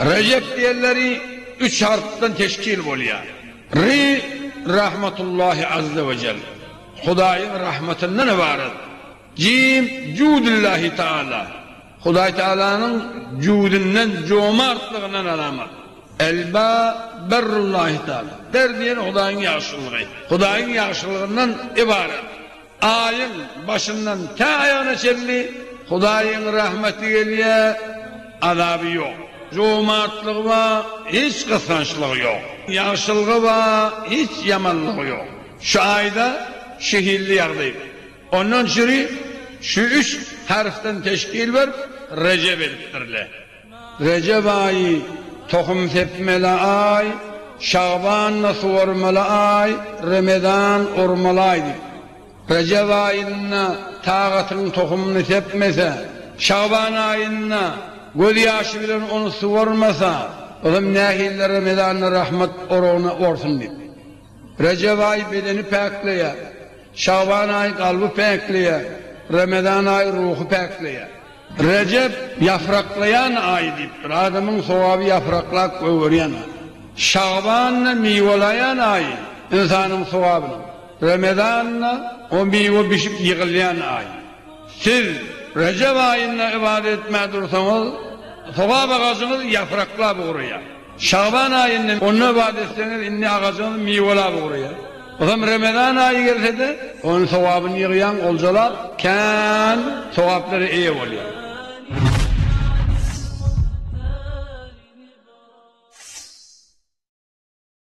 Recep diyenleri 3 harften teşkil oluyor. Ri rahmetullahi azze ve celle. Hudayın rahmetinden ibaret. Cim cudullahi taala. Huday Teala'nın cudinden, cömertlığından alamet. Elba berrullahi taala. Der diyen Hudayın yaşlılığı. Hudayın yaşlılığından ibaret. Ayın başından ta ayağına çelli, Hudayın rahmeti geliyor, azabı yok. Cömertliği var, hiç kıskançlığı yok. Yaşlılığı var, hiç yamanlığı yok. Şu ayda şehirli yardayım. Ondan sonra şu 3 harften teşkil ver, Recep ediptirler. Recep ayı tohum tepmeli ay, Şaban'la suvarmalı ay, Ramazan ormalı aydı. Recep ayında tağatın tohumunu tepmese, Şaban ayında göz yaşı bilen onu suvarmasa, o zaman nehiller Ramazan'la rahmet oruğuna orsun deyip. Recep ayı bedeni paklaya, Şaban ayı kalbi paklaya, Ramazan ayı ruhu paklaya. Recep yapraklayan ay deyiptir. Adamın sevabı yapraklak öğreyen. Şaban'la meyvelayan ay, insanın sevabını. Ramazan'la o meyve pişip yıkılayan ay. Siz Recep ayında ibadet etmeye dursanız, sevap ağacınız yaprakla buraya. Şaban ayında onu ibadet etseniz, inni ağacınız meyvela buraya. O zaman Ramazan ayı gelse de onun sevabını yığıyan olcalar, sevapları iyi oluyor.